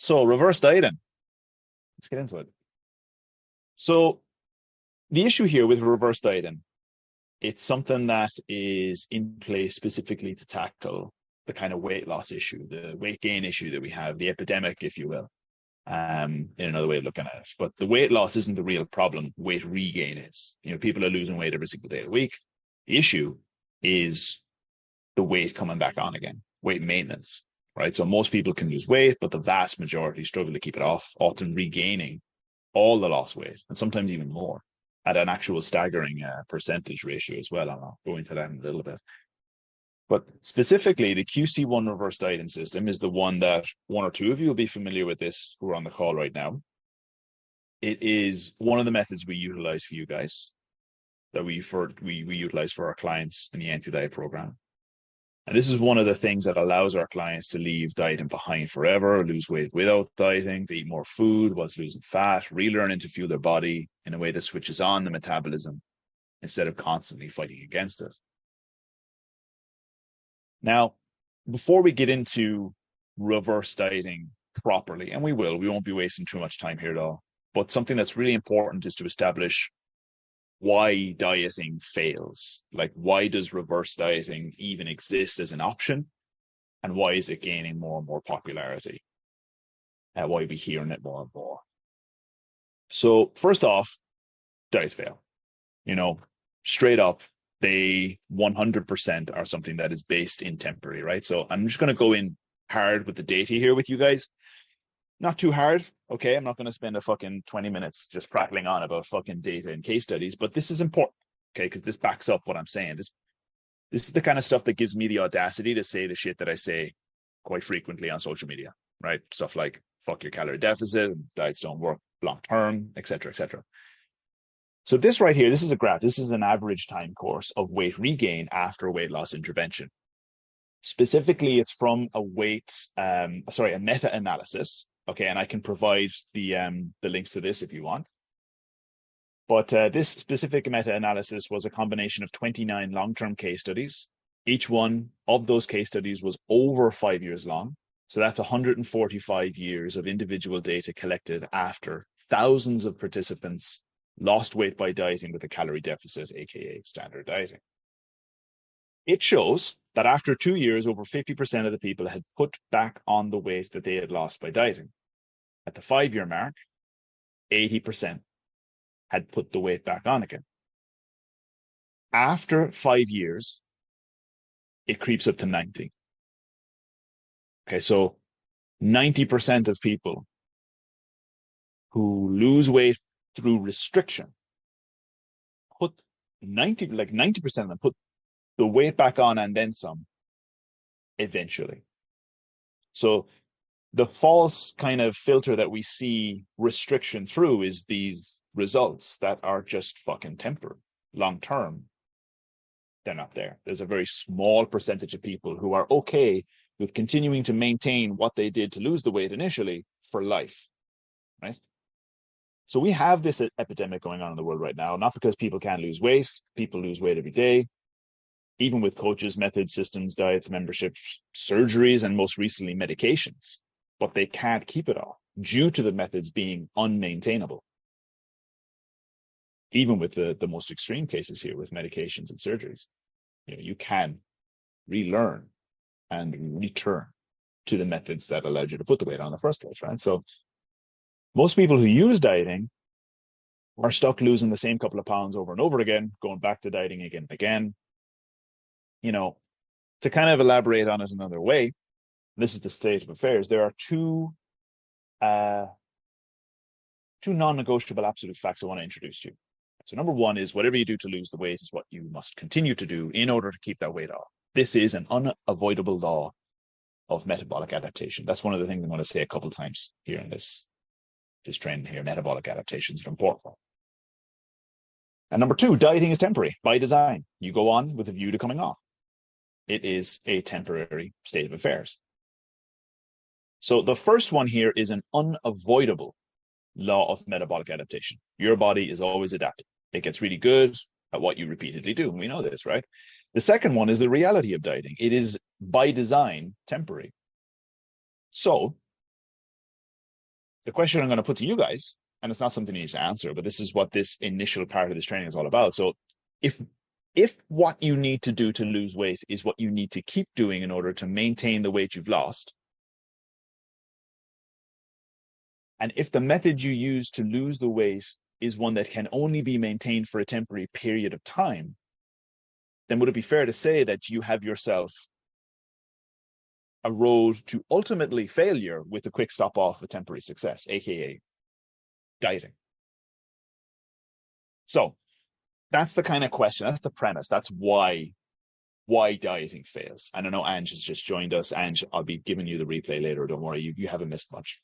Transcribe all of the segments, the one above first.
So reverse dieting. Let's get into it. So the issue here with reverse dieting, it's something that is in place specifically to tackle the kind of weight loss issue, the weight gain issue that we have, the epidemic, if you will, in another way of looking at it. But the weight loss isn't the real problem. Weight regain is. People are losing weight every single day of the week. The issue is the weight coming back on again, weight maintenance, right? So most people can lose weight, but the vast majority struggle to keep it off, often regaining all the lost weight, and sometimes even more, at an actual staggering percentage ratio as well. I'll go into that in a little bit. But specifically, the QC1 reverse dieting system is the one that one or two of you will be familiar with this who are on the call right now. It is one of the methods we utilize for you guys, that we utilize for our clients in the anti-diet program. And this is one of the things that allows our clients to leave dieting behind forever, lose weight without dieting, to eat more food whilst losing fat, relearning to fuel their body in a way that switches on the metabolism instead of constantly fighting against it. Now, before we get into reverse dieting properly, and we won't be wasting too much time here at all, but something that's really important is to establish why dieting fails. Like, why does reverse dieting even exist as an option? And why is it gaining more and more popularity? Why are we hearing it more and more? So first off, diets fail. Straight up, they 100% are something that is based in temporary, right? So I'm just going to go in hard with the data here with you guys. Not too hard, okay? I'm not going to spend a fucking 20 minutes just prattling on about fucking data and case studies, but this is important, okay? Because this backs up what I'm saying. This is the kind of stuff that gives me the audacity to say the shit that I say quite frequently on social media, right? Stuff like, fuck your calorie deficit, diets don't work long-term, et cetera, et cetera. So this right here, this is a graph. This is an average time course of weight regain after a weight loss intervention. Specifically, it's from a meta-analysis. Okay, and I can provide the links to this if you want. But this specific meta-analysis was a combination of 29 long-term case studies. Each one of those case studies was over 5 years long. So that's 145 years of individual data collected after thousands of participants lost weight by dieting with a calorie deficit, aka standard dieting. It shows that after 2 years, over 50% of the people had put back on the weight that they had lost by dieting. At the 5-year mark, 80% had put the weight back on again. After 5 years, it creeps up to 90. Okay, so 90% of people who lose weight through restriction put 90% of them put the weight back on and then some eventually. So the false kind of filter that we see restriction through is these results that are just fucking temporary. Long term, they're not there. There's a very small percentage of people who are okay with continuing to maintain what they did to lose the weight initially for life, right? So we have this epidemic going on in the world right now, not because people can't lose weight. People lose weight every day, even with coaches, methods, systems, diets, memberships, surgeries, and most recently medications. But they can't keep it off due to the methods being unmaintainable. Even with the most extreme cases here with medications and surgeries, you can relearn and return to the methods that allowed you to put the weight on in the first place, right? So most people who use dieting are stuck losing the same couple of pounds over and over again, going back to dieting again and again. To kind of elaborate on it another way, this is the state of affairs. There are two non-negotiable absolute facts I want to introduce to you. So number one is whatever you do to lose the weight is what you must continue to do in order to keep that weight off. This is an unavoidable law of metabolic adaptation. That's one of the things I'm going to say a couple of times here in this trend here. Metabolic adaptations are important. And number two, dieting is temporary by design. You go on with a view to coming off. It is a temporary state of affairs. So the first one here is an unavoidable law of metabolic adaptation. Your body is always adapting. It gets really good at what you repeatedly do. And we know this, right? The second one is the reality of dieting. It is by design temporary. So the question I'm going to put to you guys, and it's not something you need to answer, but this is what this initial part of this training is all about. So if what you need to do to lose weight is what you need to keep doing in order to maintain the weight you've lost, and if the method you use to lose the weight is one that can only be maintained for a temporary period of time, then would it be fair to say that you have yourself a road to ultimately failure with a quick stop off of temporary success, aka dieting? So that's the kind of question, that's the premise, that's why dieting fails. And I know Ange has just joined us. Ange, I'll be giving you the replay later, don't worry, you haven't missed much.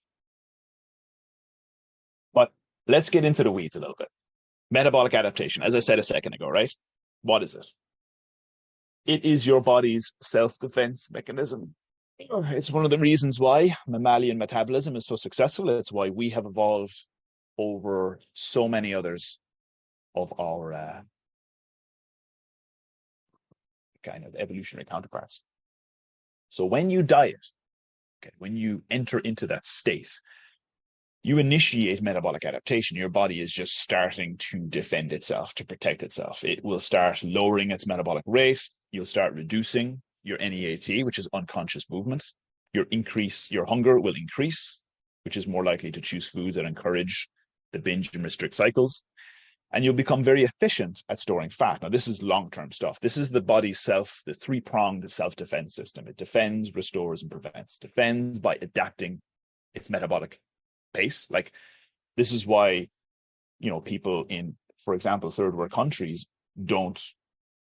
But let's get into the weeds a little bit. Metabolic adaptation, as I said a second ago, right? What is it? It is your body's self-defense mechanism. It's one of the reasons why mammalian metabolism is so successful. It's why we have evolved over so many others of our kind of evolutionary counterparts. So when you diet, okay, when you enter into that state, you initiate metabolic adaptation. Your body is just starting to defend itself, to protect itself. It will start lowering its metabolic rate. You'll start reducing your NEAT, which is unconscious movement. Your hunger will increase, which is more likely to choose foods that encourage the binge and restrict cycles. And you'll become very efficient at storing fat. Now, this is long-term stuff. This is the body's the three-pronged self-defense system. It defends, restores, and prevents. Defends by adapting its metabolic pace. Like, this is why, people in, for example, third world countries don't,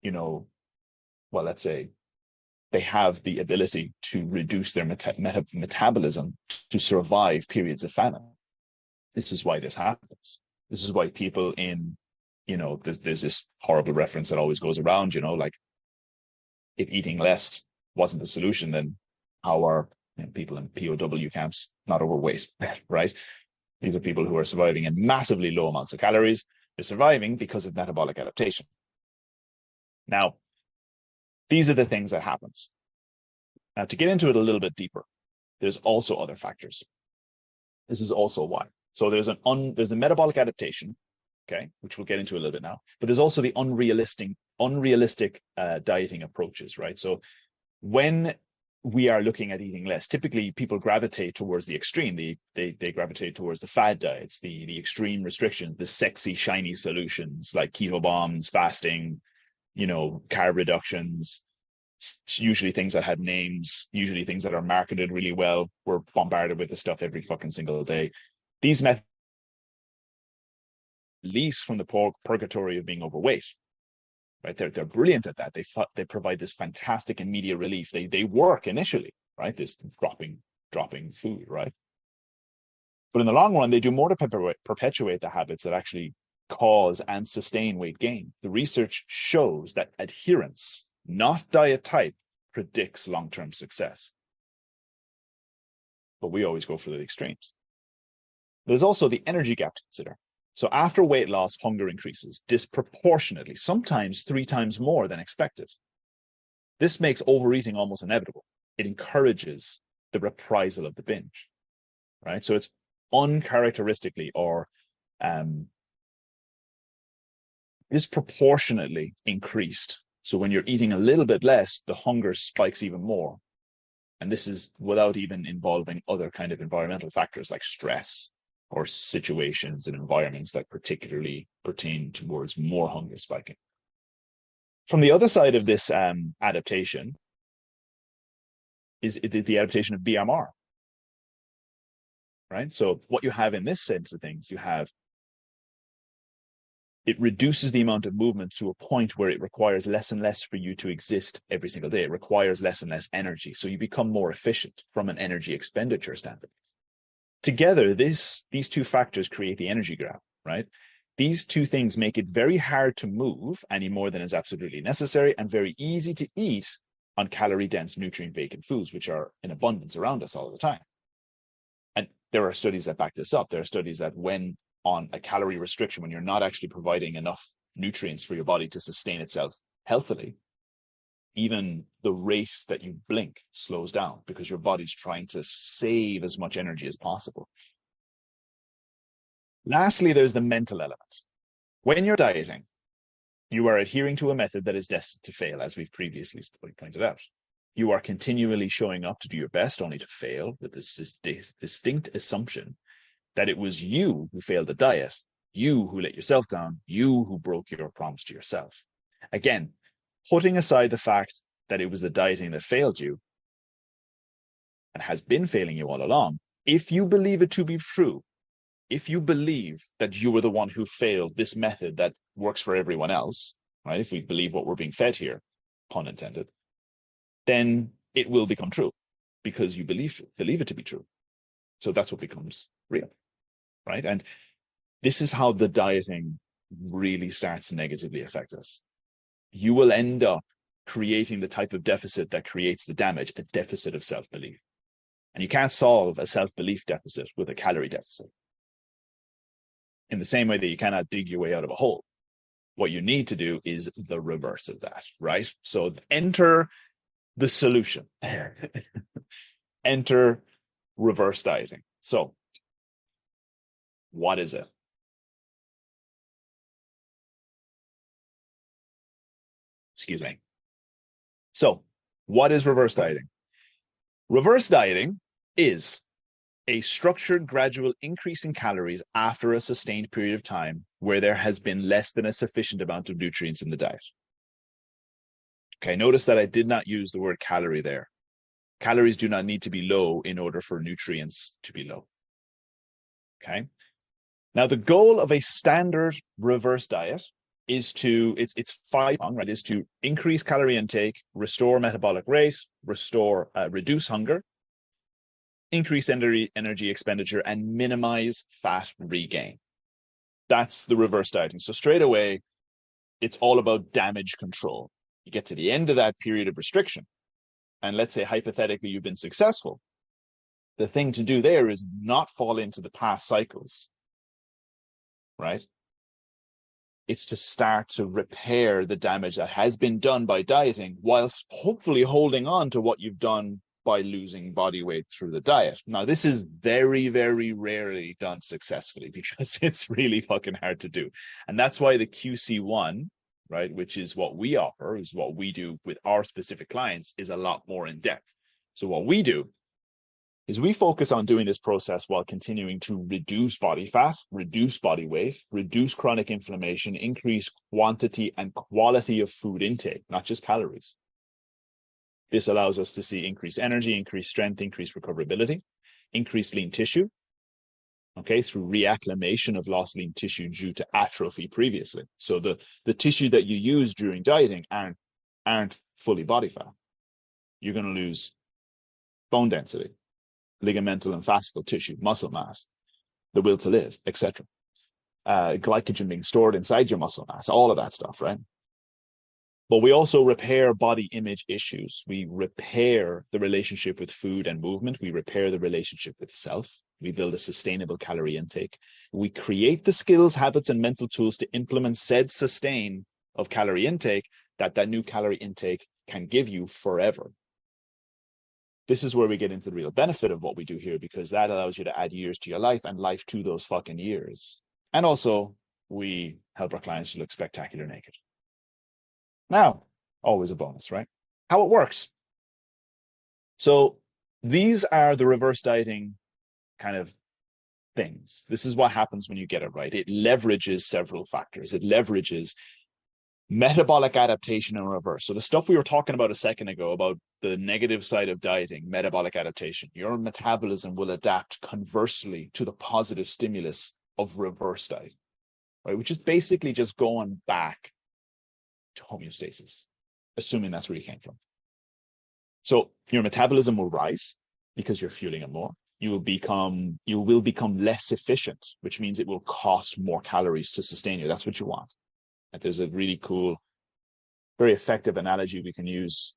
well, let's say they have the ability to reduce their metabolism to survive periods of famine. This is why this happens. This is why people in, there's this horrible reference that always goes around, like, if eating less wasn't the solution, then how are people in POW camps not overweight, right? These are people who are surviving in massively low amounts of calories. They're surviving because of metabolic adaptation. Now, these are the things that happens. Now, to get into it a little bit deeper, there's also other factors. This is also why. So there's the metabolic adaptation, okay, which we'll get into a little bit now. But there's also the unrealistic dieting approaches, right? So when we are looking at eating less, typically people gravitate towards the extreme. They gravitate towards the fad diets, the extreme restrictions, the sexy, shiny solutions like keto bombs, fasting, carb reductions, usually things that had names, usually things that are marketed really well. We're bombarded with this stuff every fucking single day. These methods release from the purgatory of being overweight, right? They're brilliant at that. They provide this fantastic immediate relief. They work initially, right? This dropping food, right? But in the long run, they do more to perpetuate the habits that actually cause and sustain weight gain. The research shows that adherence, not diet type, predicts long-term success. But we always go for the extremes. There's also the energy gap to consider. So after weight loss, hunger increases disproportionately, sometimes 3 times more than expected. This makes overeating almost inevitable. It encourages the reprisal of the binge, right? So it's uncharacteristically or disproportionately increased. So when you're eating a little bit less, the hunger spikes even more. And this is without even involving other kind of environmental factors like stress or situations and environments that particularly pertain towards more hunger spiking. From the other side of this adaptation is the adaptation of BMR, right? So what you have in this sense of things, it reduces the amount of movement to a point where it requires less and less for you to exist every single day. It requires less and less energy. So you become more efficient from an energy expenditure standpoint. Together, these two factors create the energy graph, right? These two things make it very hard to move any more than is absolutely necessary and very easy to eat on calorie-dense, nutrient-vacant foods, which are in abundance around us all the time. And there are studies that back this up. There are studies that when on a calorie restriction, when you're not actually providing enough nutrients for your body to sustain itself healthily, even the rate that you blink slows down because your body's trying to save as much energy as possible. Lastly, there's the mental element. When you're dieting, you are adhering to a method that is destined to fail, as we've previously pointed out. You are continually showing up to do your best, only to fail, with this distinct assumption that it was you who failed the diet, you who let yourself down, you who broke your promise to yourself. Again, putting aside the fact that it was the dieting that failed you and has been failing you all along, if you believe it to be true, if you believe that you were the one who failed this method that works for everyone else, right? If we believe what we're being fed here, pun intended, then it will become true because you believe it to be true. So that's what becomes real, right? And this is how the dieting really starts to negatively affect us. You will end up creating the type of deficit that creates the damage, a deficit of self-belief. And you can't solve a self-belief deficit with a calorie deficit. In the same way that you cannot dig your way out of a hole. What you need to do is the reverse of that, right? So enter the solution. Enter reverse dieting. So what is it? Excuse me. So what is reverse dieting? Reverse dieting is a structured gradual increase in calories after a sustained period of time where there has been less than a sufficient amount of nutrients in the diet. Okay, notice that I did not use the word calorie there. Calories do not need to be low in order for nutrients to be low. Okay. Now, the goal of a standard reverse diet is to, it's five-pronged, right? Is to increase calorie intake, restore metabolic rate, reduce hunger, increase energy expenditure, and minimize fat regain. That's the reverse dieting. So straight away, it's all about damage control. You get to the end of that period of restriction, and let's say hypothetically you've been successful. The thing to do there is not fall into the past cycles, right? It's to start to repair the damage that has been done by dieting, whilst hopefully holding on to what you've done by losing body weight through the diet. Now, this is very, very rarely done successfully because it's really fucking hard to do. And that's why the QC1, right, which is what we offer, is what we do with our specific clients, is a lot more in depth. So what we do is we focus on doing this process while continuing to reduce body fat, reduce body weight, reduce chronic inflammation, increase quantity and quality of food intake, not just calories. This allows us to see increased energy, increased strength, increased recoverability, increased lean tissue, okay, through reacclimation of lost lean tissue due to atrophy previously. So the tissue that you use during dieting aren't fully body fat. You're going to lose bone density, ligamental and fascicle tissue, muscle mass, the will to live, etc. Glycogen being stored inside your muscle mass, all of that stuff, right? But we also repair body image issues. We repair the relationship with food and movement. We repair the relationship with self. We build a sustainable calorie intake. We create the skills, habits, and mental tools to implement said sustain of calorie intake that new calorie intake can give you forever. This is where we get into the real benefit of what we do here, because that allows you to add years to your life and life to those fucking years. And also, we help our clients to look spectacular naked. Now, always a bonus, right? How it works. So these are the reverse dieting kind of things. This is what happens when you get it right. It leverages several factors. It leverages metabolic adaptation in reverse. So the stuff we were talking about a second ago about the negative side of dieting, metabolic adaptation, your metabolism will adapt conversely to the positive stimulus of reverse diet, right? Which is basically just going back to homeostasis, assuming that's where you came from. So your metabolism will rise because you're fueling it more. You will become less efficient, which means it will cost more calories to sustain you. That's what you want. And there's a really cool, very effective analogy we can use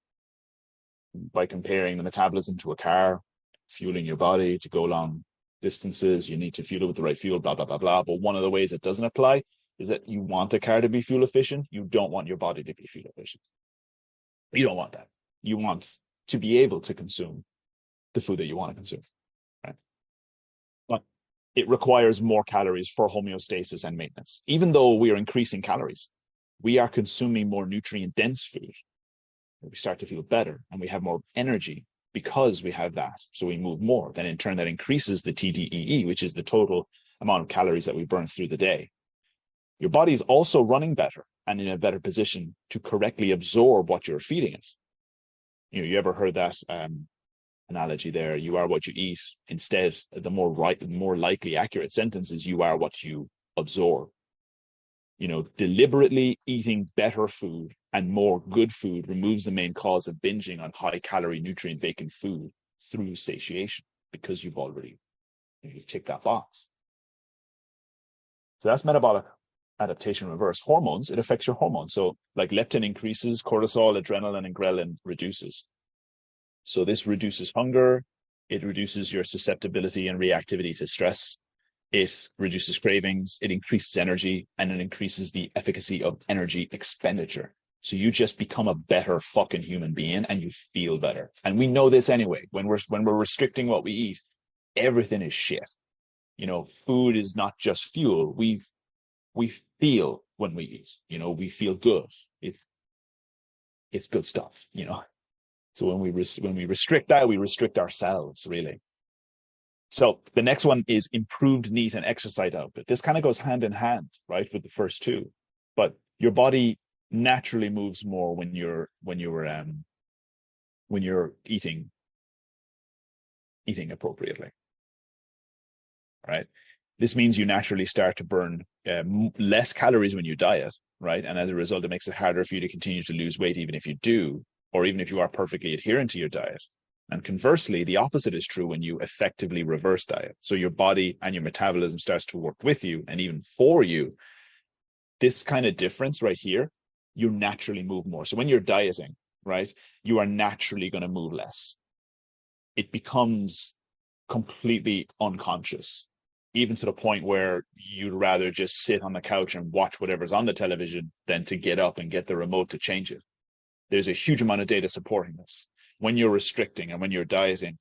by comparing the metabolism to a car, fueling your body to go long distances. You need to fuel it with the right fuel, blah, blah, blah, blah. But one of the ways it doesn't apply is that you want a car to be fuel efficient. You don't want your body to be fuel efficient. You don't want that. You want to be able to consume the food that you want to consume, right? But it requires more calories for homeostasis and maintenance. Even though we are increasing calories, we are consuming more nutrient-dense food. We start to feel better and we have more energy because we have that. So we move more. Then in turn, that increases the TDEE, which is the total amount of calories that we burn through the day. Your body is also running better and in a better position to correctly absorb what you're feeding it. You ever heard that analogy there? You are what you eat. Instead, the more likely accurate sentence is you are what you absorb. Deliberately eating better food and more good food removes the main cause of binging on high calorie, nutrient vacant food through satiation, because you've ticked that box. So that's metabolic adaptation reverse. Hormones, it affects your hormones. So like leptin increases, cortisol, adrenaline, and ghrelin reduces. So this reduces hunger. It reduces your susceptibility and reactivity to stress. It reduces cravings, it increases energy, and it increases the efficacy of energy expenditure. So you just become a better fucking human being and you feel better. And we know this anyway. When we're restricting what we eat, everything is shit. Food is not just fuel. We feel when we eat. We feel good. It's good stuff. So when we restrict that, we restrict ourselves, really. So the next one is improved NEAT and exercise output. This kind of goes hand in hand, right, with the first two. But your body naturally moves more when you're eating appropriately, right? This means you naturally start to burn less calories when you diet, right? And as a result, it makes it harder for you to continue to lose weight, even if you do, or even if you are perfectly adherent to your diet. And conversely, the opposite is true when you effectively reverse diet. So your body and your metabolism starts to work with you and even for you. This kind of difference right here, you naturally move more. So when you're dieting, right, you are naturally going to move less. It becomes completely unconscious, even to the point where you'd rather just sit on the couch and watch whatever's on the television than to get up and get the remote to change it. There's a huge amount of data supporting this. When you're restricting and when you're dieting,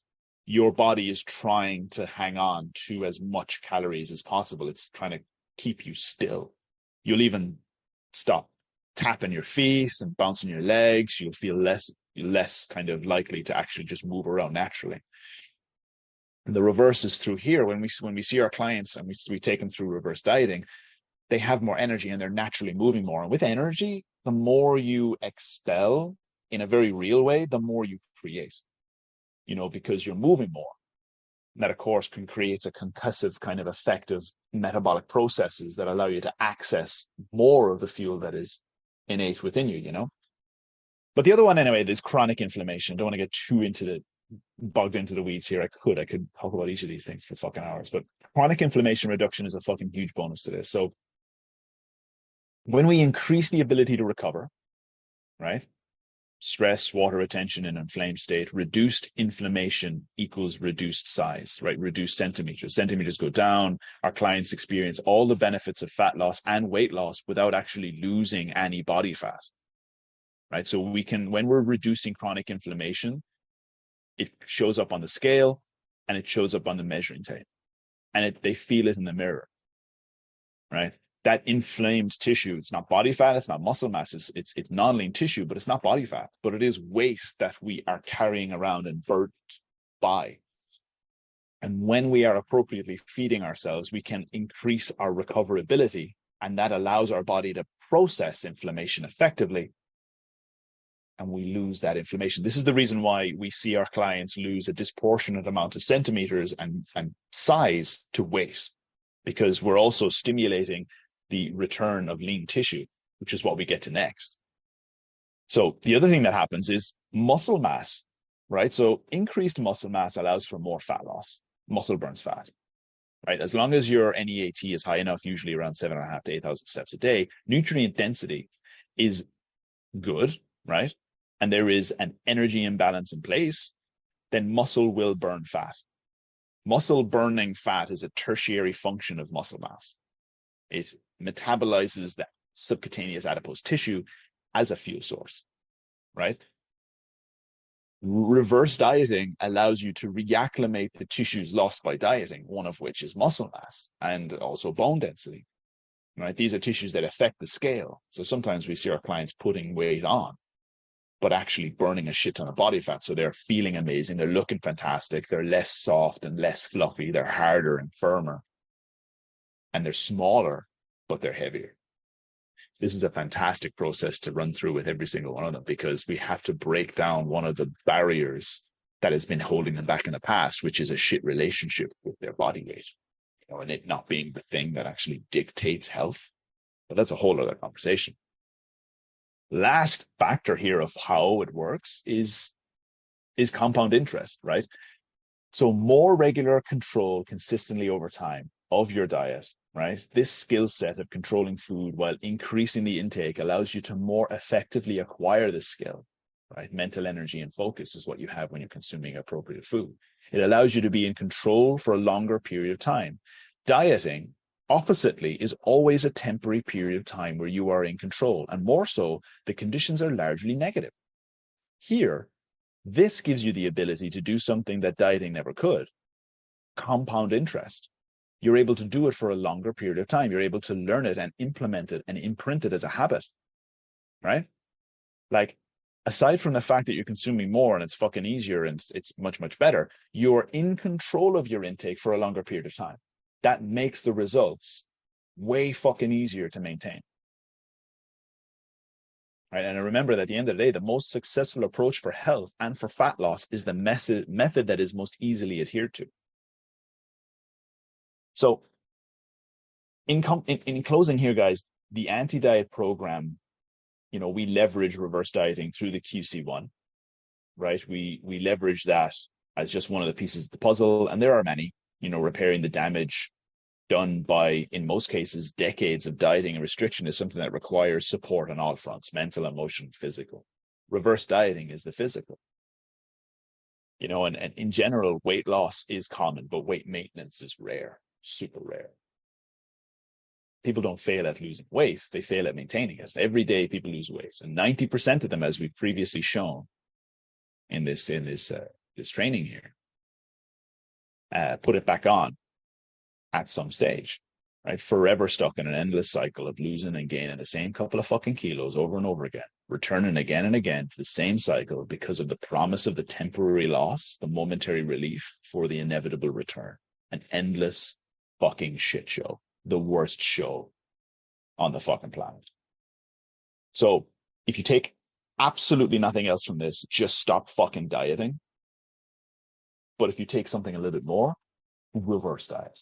your body is trying to hang on to as much calories as possible. It's trying to keep you still. You'll even stop tapping your feet and bouncing your legs. You'll feel less kind of likely to actually just move around naturally. And the reverse is true here. When we see our clients and we take them through reverse dieting, they have more energy and they're naturally moving more. And with energy, the more you expel in a very real way, the more you create, because you're moving more. And that, of course, can create a concussive kind of effect of metabolic processes that allow you to access more of the fuel that is innate within you, But the other one, anyway, is chronic inflammation. Don't want to get too bogged into the weeds here. I could talk about each of these things for fucking hours, but chronic inflammation reduction is a fucking huge bonus to this. So when we increase the ability to recover, right? Stress, water retention in an inflamed state, reduced inflammation equals reduced size, right? Reduced centimeters. Centimeters go down. Our clients experience all the benefits of fat loss and weight loss without actually losing any body fat, right? So when we're reducing chronic inflammation, it shows up on the scale and it shows up on the measuring tape, and they feel it in the mirror, right? That inflamed tissue, it's not body fat, it's not muscle mass, it's non-lean tissue, but it's not body fat, but it is weight that we are carrying around and burdened by. And when we are appropriately feeding ourselves, we can increase our recoverability, and that allows our body to process inflammation effectively, and we lose that inflammation. This is the reason why we see our clients lose a disproportionate amount of centimeters and size to weight, because we're also stimulating the return of lean tissue, which is what we get to next. So the other thing that happens is muscle mass, right? So increased muscle mass allows for more fat loss. Muscle burns fat, right? As long as your NEAT is high enough, usually around 7,500 to 8,000 steps a day, nutrient density is good, right? And there is an energy imbalance in place, then muscle will burn fat. Muscle burning fat is a tertiary function of muscle mass. It metabolizes the subcutaneous adipose tissue as a fuel source, right? Reverse dieting allows you to reacclimate the tissues lost by dieting, one of which is muscle mass and also bone density. Right? These are tissues that affect the scale. So sometimes we see our clients putting weight on, but actually burning a shit ton of body fat. So they're feeling amazing. They're looking fantastic. They're less soft and less fluffy. They're harder and firmer. And they're smaller, but they're heavier. This is a fantastic process to run through with every single one of them, because we have to break down one of the barriers that has been holding them back in the past, which is a shit relationship with their body weight, and it not being the thing that actually dictates health. But that's a whole other conversation. Last factor here of how it works is compound interest, right? So more regular control consistently over time of your diet, right? This skill set of controlling food while increasing the intake allows you to more effectively acquire the skill, right? Mental energy and focus is what you have when you're consuming appropriate food. It allows you to be in control for a longer period of time. Dieting, oppositely, is always a temporary period of time where you are in control, and more so, the conditions are largely negative. Here, this gives you the ability to do something that dieting never could: compound interest. You're able to do it for a longer period of time. You're able to learn it and implement it and imprint it as a habit, right? Like, aside from the fact that you're consuming more and it's fucking easier and it's much, much better, you're in control of your intake for a longer period of time. That makes the results way fucking easier to maintain. Right? And I remember that at the end of the day, the most successful approach for health and for fat loss is the method that is most easily adhered to. So in closing here, guys, the anti-diet program, we leverage reverse dieting through the QC1, right? We leverage that as just one of the pieces of the puzzle. And there are many, repairing the damage done by, in most cases, decades of dieting and restriction is something that requires support on all fronts: mental, emotional, physical. Reverse dieting is the physical. And in general, weight loss is common, but weight maintenance is rare, super rare. People don't fail at losing weight, they fail at maintaining it. Every day people lose weight, and 90% of them, as we've previously shown in this training here, put it back on at some stage, right? Forever stuck in an endless cycle of losing and gaining the same couple of fucking kilos over and over again, returning again and again to the same cycle because of the promise of the temporary loss, the momentary relief for the inevitable return. An endless fucking shit show. The worst show on the fucking planet. So if you take absolutely nothing else from this, just stop fucking dieting. But if you take something a little bit more, reverse diet.